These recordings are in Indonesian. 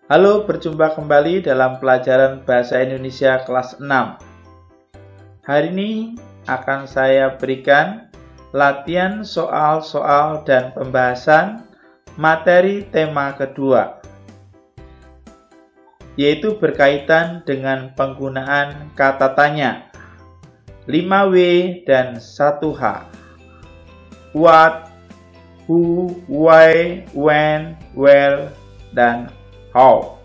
Halo, berjumpa kembali dalam pelajaran Bahasa Indonesia kelas 6. Hari ini akan saya berikan latihan soal-soal dan pembahasan materi tema kedua, yaitu berkaitan dengan penggunaan kata tanya 5W dan 1H. What, who, why, when, where, dan how.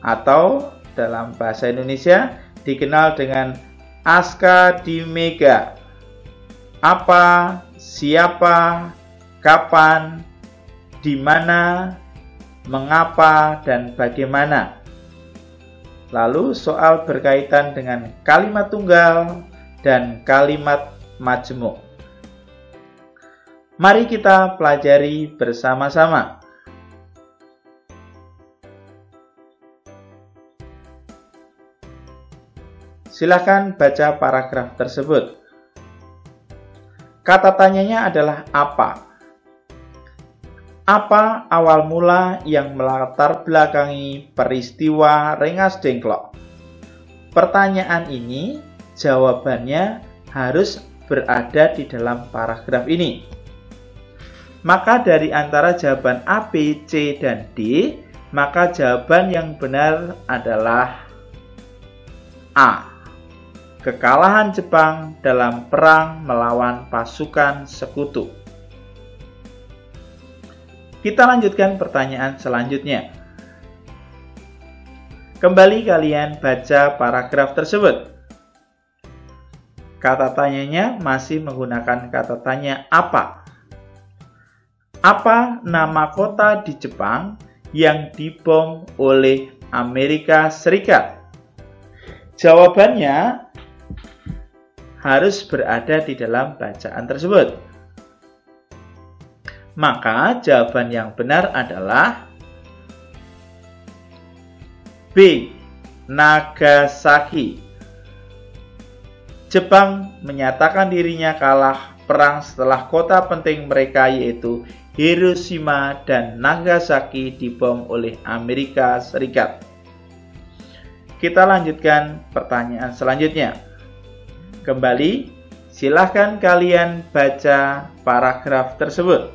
Atau dalam bahasa Indonesia dikenal dengan aska di mega. Apa, siapa, kapan, di mana, mengapa, dan bagaimana. Lalu soal berkaitan dengan kalimat tunggal dan kalimat majemuk. Mari kita pelajari bersama-sama. Silakan baca paragraf tersebut. Kata tanyanya adalah apa? Apa awal mula yang melatar belakangi peristiwa Rengas Dengklok? Pertanyaan ini jawabannya harus berada di dalam paragraf ini. Maka dari antara jawaban A, B, C, dan D, maka jawaban yang benar adalah A. Kekalahan Jepang dalam perang melawan pasukan sekutu. Kita lanjutkan pertanyaan selanjutnya. Kembali kalian baca paragraf tersebut. Kata tanyanya masih menggunakan kata tanya apa. Apa nama kota di Jepang yang dibom oleh Amerika Serikat? Jawabannya harus berada di dalam bacaan tersebut. Maka jawaban yang benar adalah B. Nagasaki. Jepang menyatakan dirinya kalah perang setelah kota penting mereka yaitu Hiroshima dan Nagasaki dibom oleh Amerika Serikat. Kita lanjutkan pertanyaan selanjutnya. Kembali, silahkan kalian baca paragraf tersebut.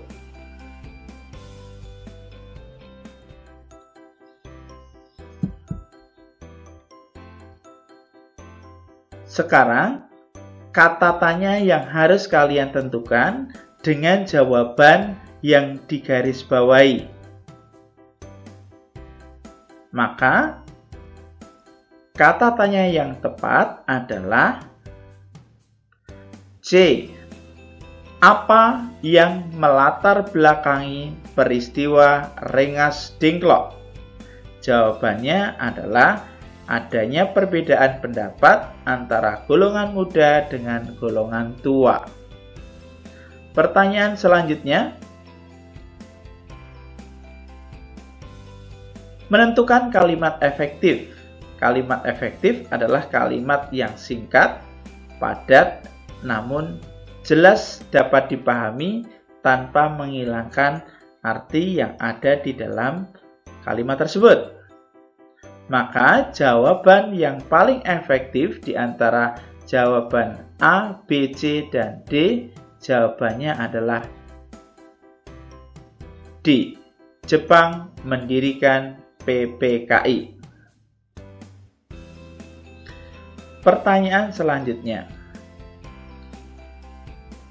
Sekarang, kata tanya yang harus kalian tentukan dengan jawaban yang digarisbawahi. Maka, kata tanya yang tepat adalah C. Apa yang melatar belakangi peristiwa Rengas Dengklok? Jawabannya adalah adanya perbedaan pendapat antara golongan muda dengan golongan tua. Pertanyaan selanjutnya. Menentukan kalimat efektif. Kalimat efektif adalah kalimat yang singkat, padat, namun jelas dapat dipahami tanpa menghilangkan arti yang ada di dalam kalimat tersebut. Maka jawaban yang paling efektif di antara jawaban A, B, C, dan D, jawabannya adalah D. Jepang mendirikan PPKI. Pertanyaan selanjutnya.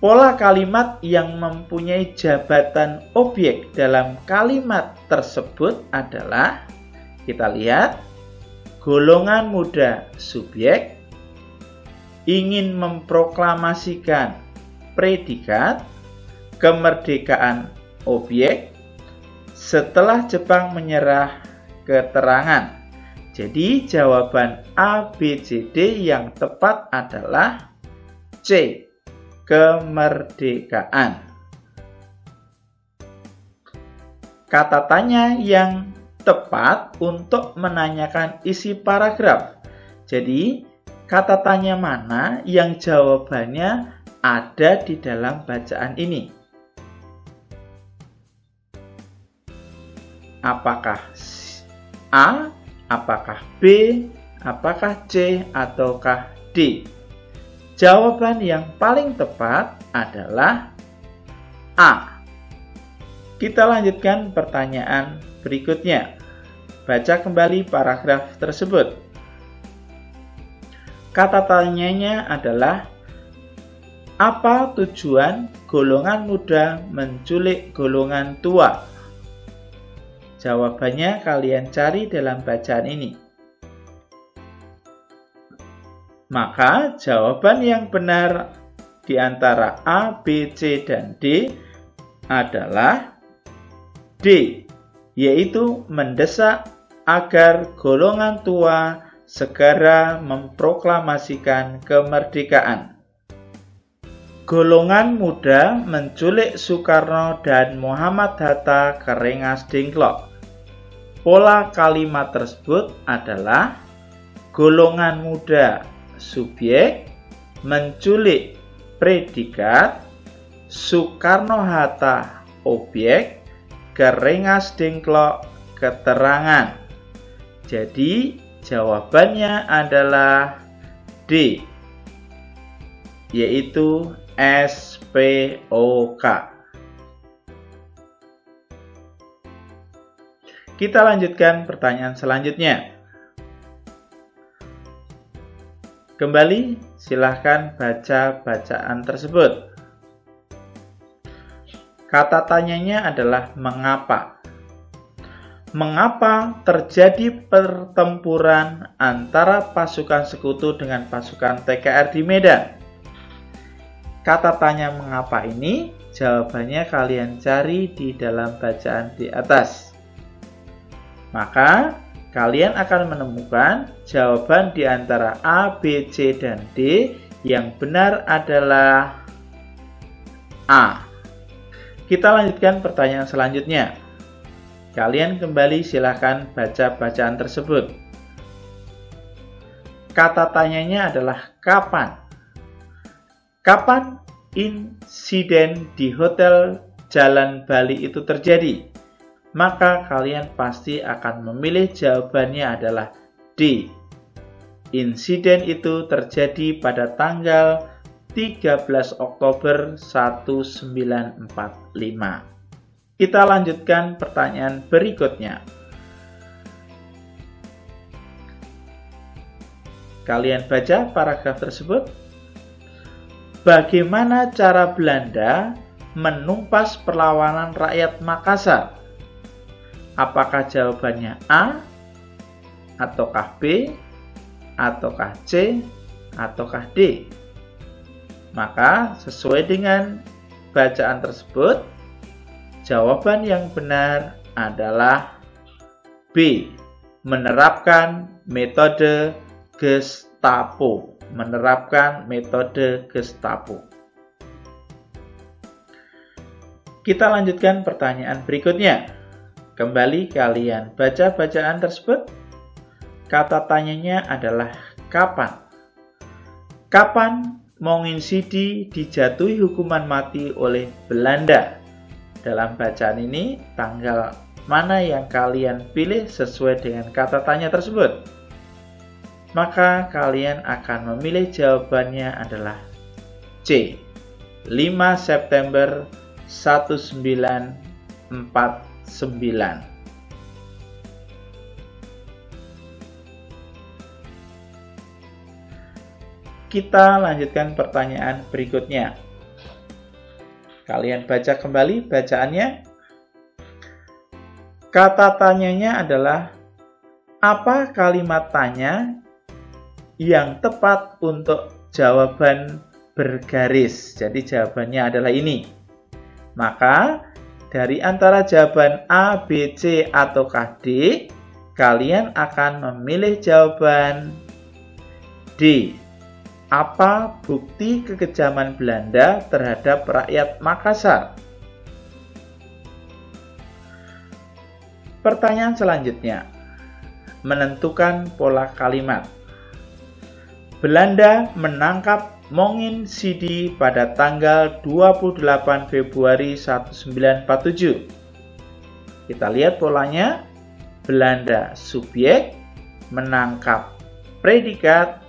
Pola kalimat yang mempunyai jabatan objek dalam kalimat tersebut adalah, kita lihat, golongan muda subjek, ingin memproklamasikan predikat, kemerdekaan objek, setelah Jepang menyerah keterangan. Jadi jawaban A, B, C, D yang tepat adalah C. Kemerdekaan. Kata tanya yang tepat untuk menanyakan isi paragraf. Jadi, kata tanya mana yang jawabannya ada di dalam bacaan ini? Apakah A, apakah B, apakah C, ataukah D? Jawaban yang paling tepat adalah A. Kita lanjutkan pertanyaan berikutnya. Baca kembali paragraf tersebut. Kata tanyanya adalah, apa tujuan golongan muda menculik golongan tua? Jawabannya kalian cari dalam bacaan ini. Maka jawaban yang benar di antara A, B, C, dan D adalah D, yaitu mendesak agar golongan tua segera memproklamasikan kemerdekaan. Golongan muda menculik Soekarno dan Muhammad Hatta ke Rengas Dengklok. Pola kalimat tersebut adalah golongan muda subjek, menculik predikat, Soekarno-Hatta objek, ke Rengas Dengklok keterangan. Jadi jawabannya adalah D, yaitu SPOK. Kita lanjutkan pertanyaan selanjutnya. Kembali, silahkan baca bacaan tersebut. Kata tanyanya adalah mengapa. Mengapa terjadi pertempuran antara pasukan sekutu dengan pasukan TKR di Medan? Kata tanya mengapa ini, jawabannya kalian cari di dalam bacaan di atas. Maka kalian akan menemukan jawaban di antara A, B, C, dan D. Yang benar adalah A. Kita lanjutkan pertanyaan selanjutnya. Kalian kembali silahkan baca bacaan tersebut. Kata tanyanya adalah kapan? Kapan insiden di Hotel Jalan Bali itu terjadi? Maka kalian pasti akan memilih jawabannya adalah D. Insiden itu terjadi pada tanggal 13 Oktober 1945. Kita lanjutkan pertanyaan berikutnya. Kalian baca paragraf tersebut. Bagaimana cara Belanda menumpas perlawanan rakyat Makassar? Apakah jawabannya A, ataukah B, ataukah C, ataukah D? Maka sesuai dengan bacaan tersebut, jawaban yang benar adalah B, menerapkan metode Gestapo. Menerapkan metode Gestapo. Kita lanjutkan pertanyaan berikutnya. Kembali kalian baca bacaan tersebut. Kata tanyanya adalah kapan? Kapan Mongin Sidi dijatuhi hukuman mati oleh Belanda? Dalam bacaan ini, tanggal mana yang kalian pilih sesuai dengan kata tanya tersebut? Maka kalian akan memilih jawabannya adalah C. 5 September 1949. Kita lanjutkan pertanyaan berikutnya. Kalian baca kembali bacaannya. Kata tanyanya adalah, apa kalimat tanya yang tepat untuk jawaban bergaris? Jadi jawabannya adalah ini. Maka dari antara jawaban A, B, C, ataukah D, kalian akan memilih jawaban D. Apa bukti kekejaman Belanda terhadap rakyat Makassar? Pertanyaan selanjutnya, menentukan pola kalimat. Belanda menangkap Mongin Sidi pada tanggal 28 Februari 1947. Kita lihat polanya. Belanda subjek, menangkap predikat,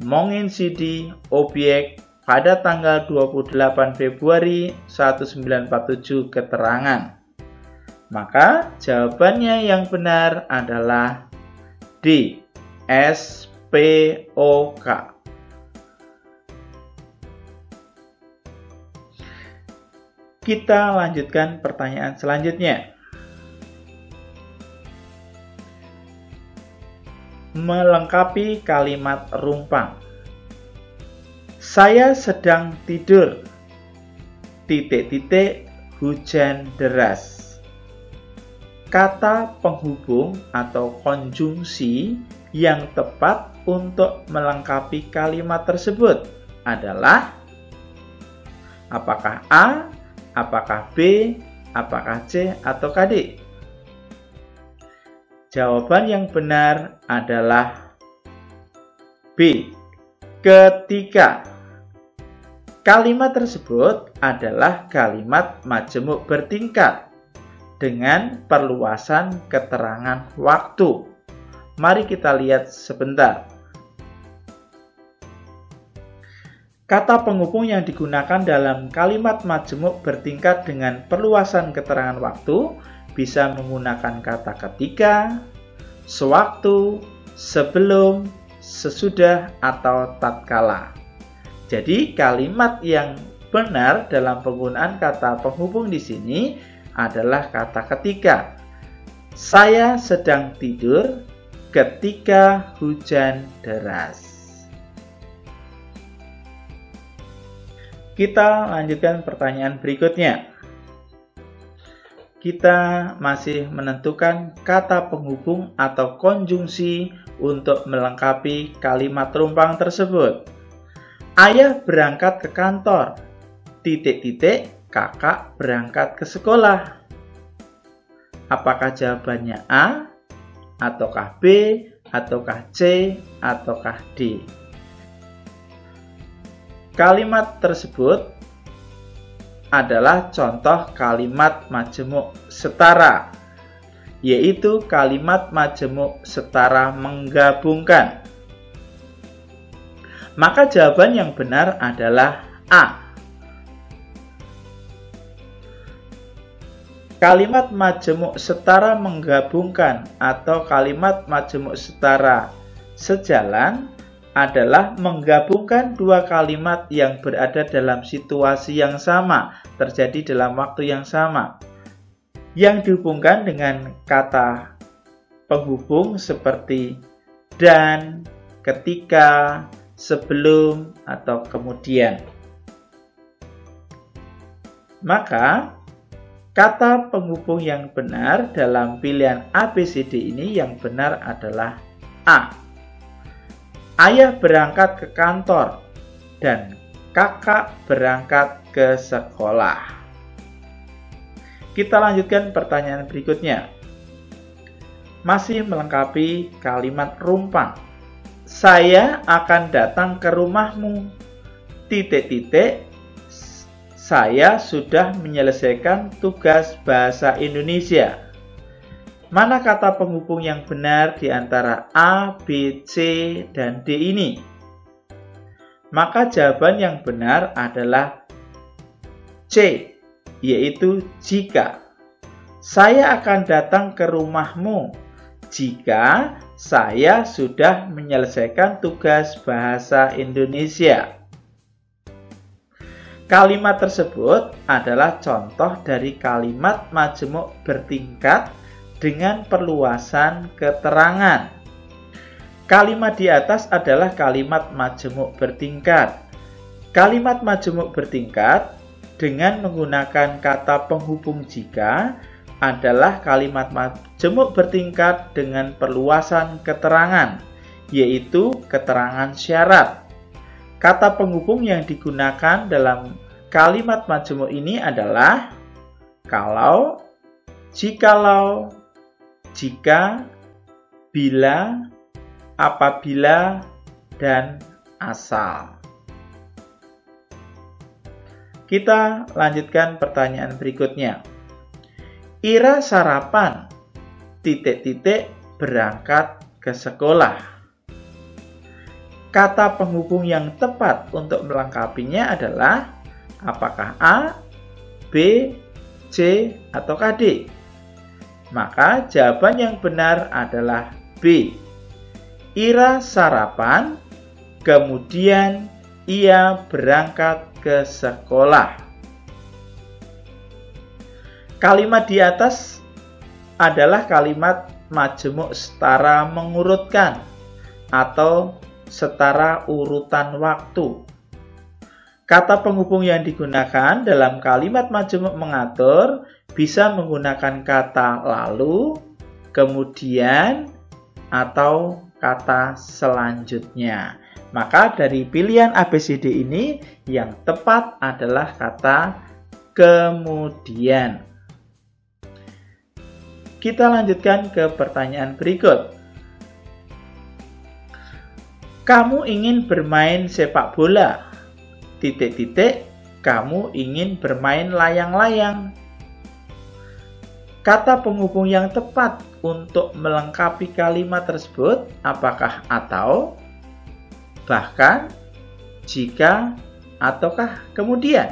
menginsidi objek pada tanggal 28 Februari 1947 keterangan. Maka jawabannya yang benar adalah D. SPOK. Kita lanjutkan pertanyaan selanjutnya. Melengkapi kalimat rumpang. Saya sedang tidur. Hujan deras. Kata penghubung atau konjungsi yang tepat untuk melengkapi kalimat tersebut adalah apakah A, apakah B, apakah C, atau D? Jawaban yang benar adalah B. Ketika. Kalimat tersebut adalah kalimat majemuk bertingkat dengan perluasan keterangan waktu. Mari kita lihat sebentar. Kata penghubung yang digunakan dalam kalimat majemuk bertingkat dengan perluasan keterangan waktu bisa menggunakan kata ketika, sewaktu, sebelum, sesudah, atau tatkala. Jadi kalimat yang benar dalam penggunaan kata penghubung di sini adalah kata ketika. Saya sedang tidur ketika hujan deras. Kita lanjutkan pertanyaan berikutnya. Kita masih menentukan kata penghubung atau konjungsi untuk melengkapi kalimat rumpang tersebut. Ayah berangkat ke kantor. Kakak berangkat ke sekolah. Apakah jawabannya A, ataukah B, ataukah C, ataukah D? Kalimat tersebut adalah contoh kalimat majemuk setara, yaitu kalimat majemuk setara menggabungkan. Maka jawaban yang benar adalah A. Kalimat majemuk setara menggabungkan atau kalimat majemuk setara sejalan adalah menggabungkan dua kalimat yang berada dalam situasi yang sama, terjadi dalam waktu yang sama, yang dihubungkan dengan kata penghubung seperti dan, ketika, sebelum, atau kemudian. Maka kata penghubung yang benar dalam pilihan ABCD ini yang benar adalah A. Ayah berangkat ke kantor dan kakak berangkat ke sekolah. Kita lanjutkan pertanyaan berikutnya. Masih melengkapi kalimat rumpang. Saya akan datang ke rumahmu. Saya sudah menyelesaikan tugas bahasa Indonesia. Mana kata penghubung yang benar di antara A, B, C, dan D ini? Maka jawaban yang benar adalah C, yaitu jika. Saya akan datang ke rumahmu jika saya sudah menyelesaikan tugas bahasa Indonesia. Kalimat tersebut adalah contoh dari kalimat majemuk bertingkat dengan perluasan keterangan. Kalimat di atas adalah kalimat majemuk bertingkat. Kalimat majemuk bertingkat dengan menggunakan kata penghubung jika adalah kalimat majemuk bertingkat dengan perluasan keterangan, yaitu keterangan syarat. Kata penghubung yang digunakan dalam kalimat majemuk ini adalah kalau, jikalau, jika, bila, apabila, dan asal. Kita lanjutkan pertanyaan berikutnya. Ira sarapan. titik-titik berangkat ke sekolah. Kata penghubung yang tepat untuk melengkapinya adalah apakah A, B, C, atau D? Maka jawaban yang benar adalah B. Ira sarapan, kemudian ia berangkat ke sekolah. Kalimat di atas adalah kalimat majemuk setara mengurutkan atau setara urutan waktu. Kata penghubung yang digunakan dalam kalimat majemuk mengatur bisa menggunakan kata lalu, kemudian, atau kata selanjutnya. Maka dari pilihan ABCD ini yang tepat adalah kata kemudian. Kita lanjutkan ke pertanyaan berikut. Kamu ingin bermain sepak bola. Titik-titik, kamu ingin bermain layang-layang. Kata penghubung yang tepat untuk melengkapi kalimat tersebut apakah atau, bahkan, jika, ataukah kemudian?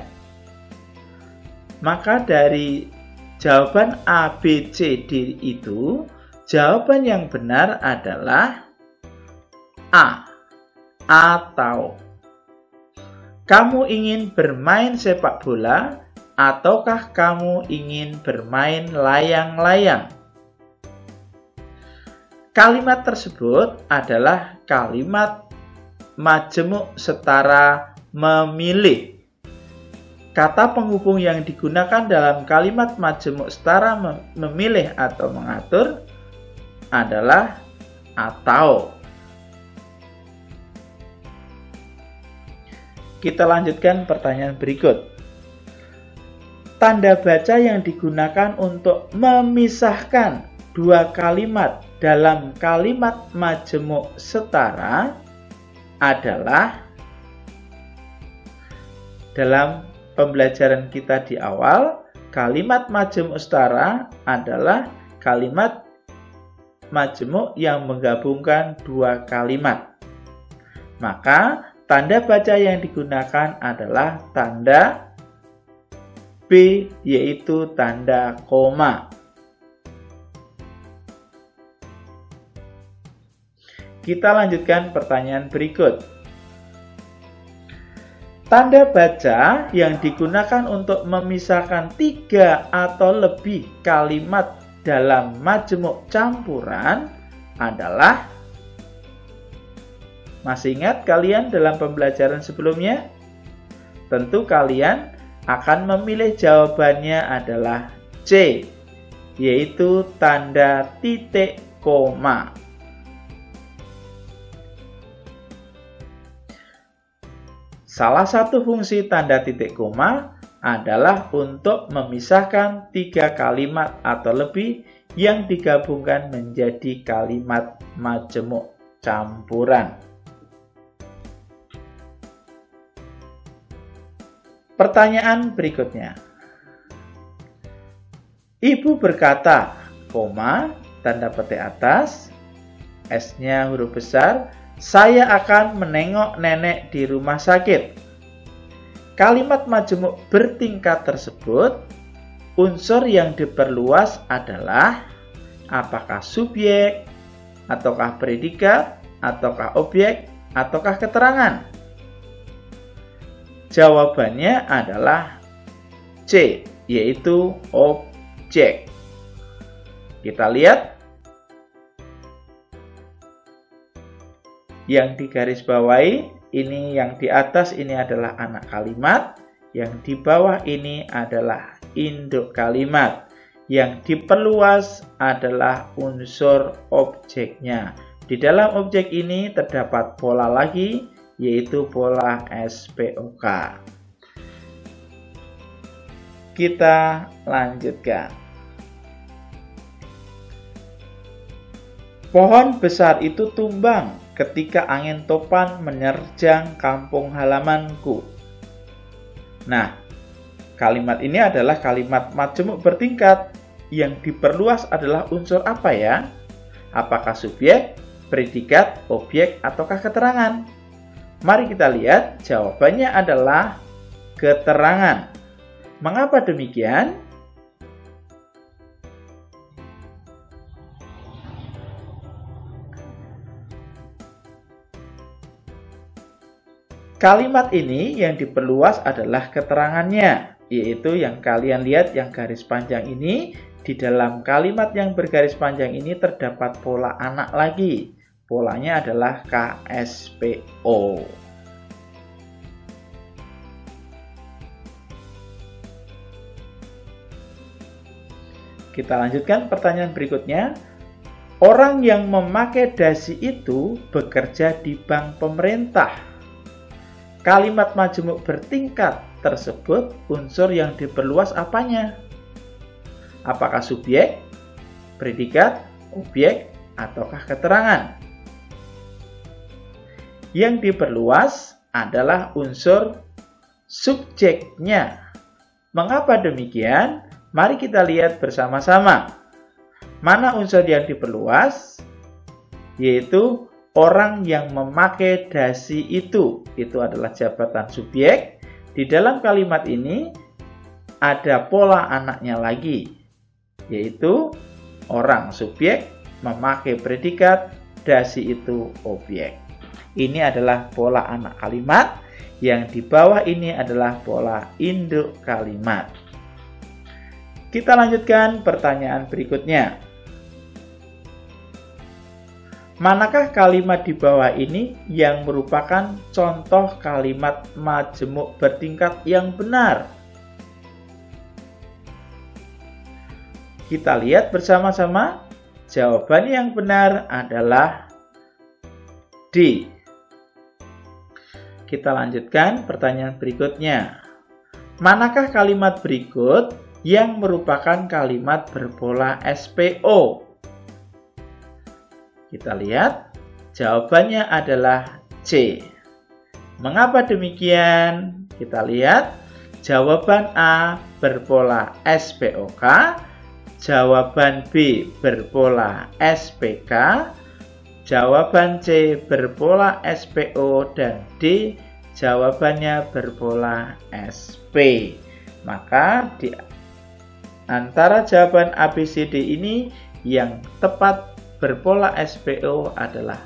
Maka dari jawaban A, B, C, D itu, jawaban yang benar adalah A, atau. Kamu ingin bermain sepak bola, ataukah kamu ingin bermain layang-layang? Kalimat tersebut adalah kalimat majemuk setara memilih. Kata penghubung yang digunakan dalam kalimat majemuk setara memilih atau mengatur adalah atau. Kita lanjutkan pertanyaan berikut. Tanda baca yang digunakan untuk memisahkan dua kalimat dalam kalimat majemuk setara adalah, dalam pembelajaran kita di awal, kalimat majemuk setara adalah kalimat majemuk yang menggabungkan dua kalimat. Maka tanda baca yang digunakan adalah tanda B, yaitu tanda koma. Kita lanjutkan pertanyaan berikut. Tanda baca yang digunakan untuk memisahkan 3 atau lebih kalimat dalam majemuk campuran adalah, masih ingat kalian dalam pembelajaran sebelumnya? Tentu kalian akan memilih jawabannya adalah C, yaitu tanda titik koma. Salah satu fungsi tanda titik koma adalah untuk memisahkan 3 kalimat atau lebih yang digabungkan menjadi kalimat majemuk campuran. Pertanyaan berikutnya. Ibu berkata, koma, tanda petik atas, S-nya huruf besar, saya akan menengok nenek di rumah sakit. Kalimat majemuk bertingkat tersebut, unsur yang diperluas adalah apakah subjek, ataukah predikat, ataukah objek, ataukah keterangan. Jawabannya adalah C, yaitu objek. Kita lihat yang digarisbawahi, ini yang di atas ini adalah anak kalimat, yang di bawah ini adalah induk kalimat, yang diperluas adalah unsur objeknya. Di dalam objek ini terdapat pola lagi, yaitu pola SPOK. Kita lanjutkan. Pohon besar itu tumbang ketika angin topan menerjang kampung halamanku. Nah, kalimat ini adalah kalimat majemuk bertingkat yang diperluas adalah unsur apa ya? Apakah subjek, predikat, objek, ataukah keterangan? Mari kita lihat, jawabannya adalah keterangan. Mengapa demikian? Kalimat ini yang diperluas adalah keterangannya, yaitu yang kalian lihat yang garis panjang ini. Di dalam kalimat yang bergaris panjang ini terdapat pola anak lagi. Polanya adalah KSPO. Kita lanjutkan pertanyaan berikutnya. Orang yang memakai dasi itu bekerja di bank pemerintah. Kalimat majemuk bertingkat tersebut unsur yang diperluas apanya? Apakah subjek, predikat, objek, ataukah keterangan? Yang diperluas adalah unsur subjeknya. Mengapa demikian? Mari kita lihat bersama-sama. Mana unsur yang diperluas? Yaitu orang yang memakai dasi itu adalah jabatan subjek. Di dalam kalimat ini ada pola anaknya lagi, yaitu orang subjek memakai predikat, dasi itu objek. Ini adalah pola anak kalimat, yang di bawah ini adalah pola induk kalimat. Kita lanjutkan pertanyaan berikutnya. Manakah kalimat di bawah ini yang merupakan contoh kalimat majemuk bertingkat yang benar? Kita lihat bersama-sama. Jawaban yang benar adalah D. Kita lanjutkan pertanyaan berikutnya. Manakah kalimat berikut yang merupakan kalimat berpola SPO? Kita lihat, jawabannya adalah C. Mengapa demikian? Kita lihat, jawaban A berpola SPOK, jawaban B berpola SPK, jawaban C berpola SPO, dan D jawabannya berpola SP. Maka di antara jawaban A, B, C, D ini yang tepat berpola SPO adalah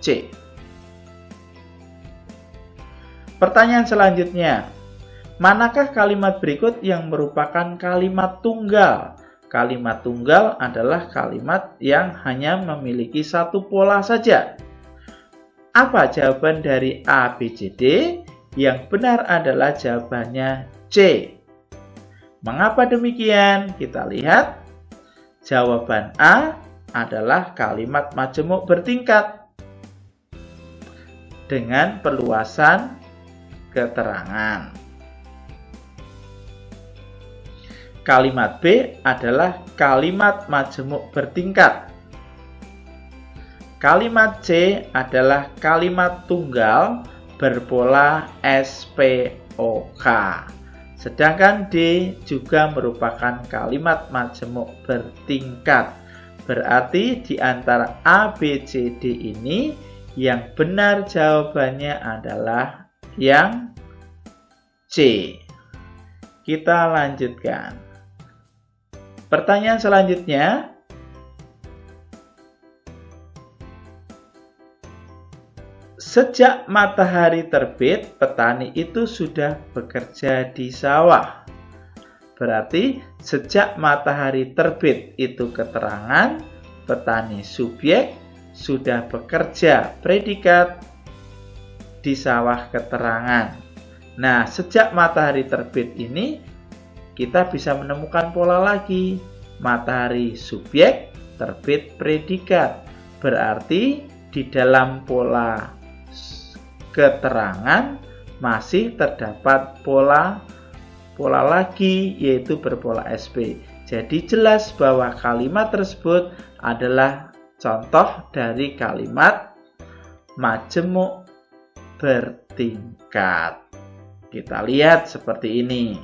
C. Pertanyaan selanjutnya, manakah kalimat berikut yang merupakan kalimat tunggal? Kalimat tunggal adalah kalimat yang hanya memiliki satu pola saja. Apa jawaban dari A, B, C, D? Yang benar adalah jawabannya C. Mengapa demikian? Kita lihat, jawaban A adalah kalimat majemuk bertingkat dengan perluasan keterangan. Kalimat B adalah kalimat majemuk bertingkat. Kalimat C adalah kalimat tunggal berpola SPOK. Sedangkan D juga merupakan kalimat majemuk bertingkat. Berarti di antara A, B, C, D ini yang benar jawabannya adalah yang C. Kita lanjutkan. Pertanyaan selanjutnya. Sejak matahari terbit, petani itu sudah bekerja di sawah. Berarti sejak matahari terbit itu keterangan, petani subjek, sudah bekerja predikat, di sawah keterangan. Nah, sejak matahari terbit ini kita bisa menemukan pola lagi. Matahari subjek, terbit predikat. Berarti di dalam pola keterangan masih terdapat pola lagi, yaitu berpola SP. Jadi jelas bahwa kalimat tersebut adalah contoh dari kalimat majemuk bertingkat. Kita lihat seperti ini.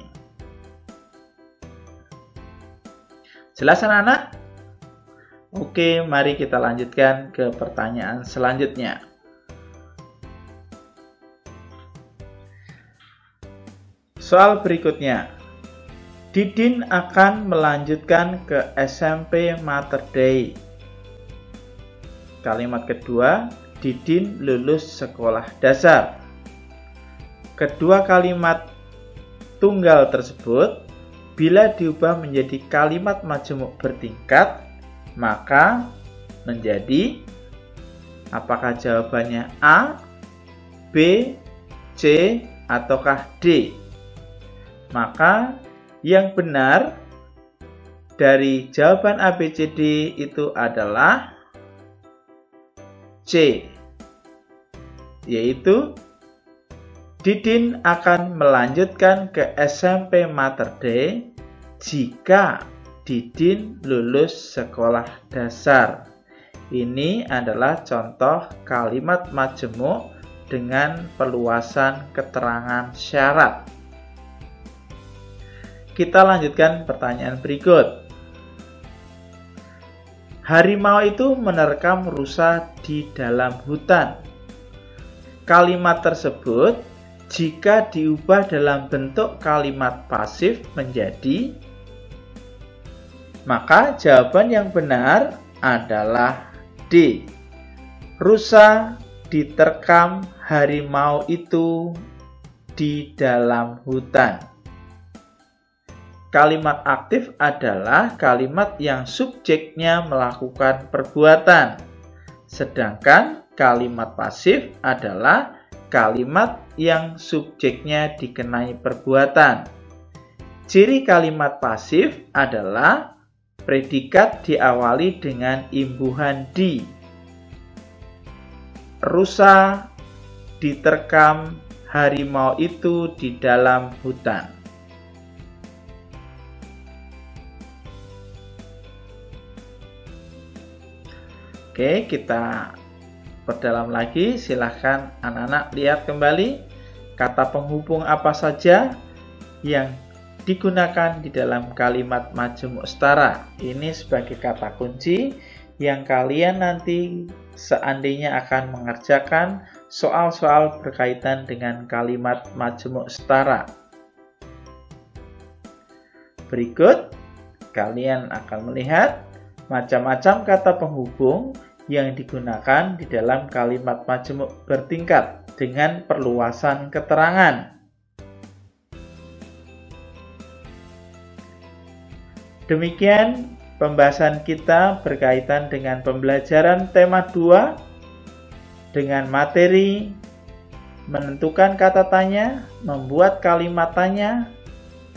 Jelas anak-anak? Oke, mari kita lanjutkan ke pertanyaan selanjutnya. Soal berikutnya. Didin akan melanjutkan ke SMP Mater Dei. Kalimat kedua, Didin lulus sekolah dasar. Kedua kalimat tunggal tersebut, bila diubah menjadi kalimat majemuk bertingkat, maka menjadi, apakah jawabannya A, B, C, ataukah D? Maka yang benar dari jawaban A, B, C, D itu adalah C, yaitu Didin akan melanjutkan ke SMP Mater Dei jika Didin lulus sekolah dasar. Ini adalah contoh kalimat majemuk dengan perluasan keterangan syarat. Kita lanjutkan pertanyaan berikut. Harimau itu menerkam rusa di dalam hutan. Kalimat tersebut jika diubah dalam bentuk kalimat pasif menjadi, maka jawaban yang benar adalah D. Rusa diterkam harimau itu di dalam hutan. Kalimat aktif adalah kalimat yang subjeknya melakukan perbuatan, sedangkan kalimat pasif adalah kalimat yang subjeknya dikenai perbuatan. Ciri kalimat pasif adalah predikat diawali dengan imbuhan di. Rusa diterkam harimau itu di dalam hutan. Oke, kita perdalam lagi. Silahkan anak-anak lihat kembali kata penghubung apa saja yang digunakan di dalam kalimat majemuk setara. Ini sebagai kata kunci yang kalian nanti seandainya akan mengerjakan soal-soal berkaitan dengan kalimat majemuk setara. Berikut, kalian akan melihat macam-macam kata penghubung yang digunakan di dalam kalimat majemuk bertingkat dengan perluasan keterangan. Demikian pembahasan kita berkaitan dengan pembelajaran tema 2 dengan materi menentukan kata tanya, membuat kalimat tanya,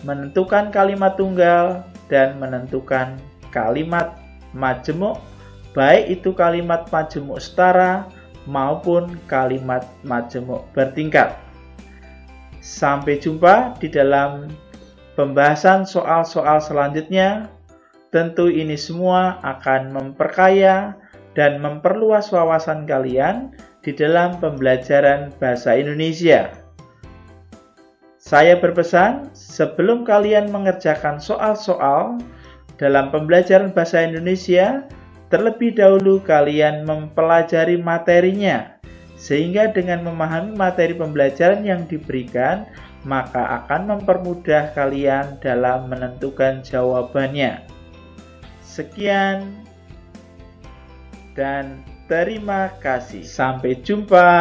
menentukan kalimat tunggal, dan menentukan kalimat majemuk, baik itu kalimat majemuk setara maupun kalimat majemuk bertingkat. Sampai jumpa di dalam pembahasan soal-soal selanjutnya. Tentu ini semua akan memperkaya dan memperluas wawasan kalian di dalam pembelajaran bahasa Indonesia. Saya berpesan, sebelum kalian mengerjakan soal-soal dalam pembelajaran bahasa Indonesia, terlebih dahulu kalian mempelajari materinya, sehingga dengan memahami materi pembelajaran yang diberikan, maka akan mempermudah kalian dalam menentukan jawabannya. Sekian dan terima kasih. Sampai jumpa.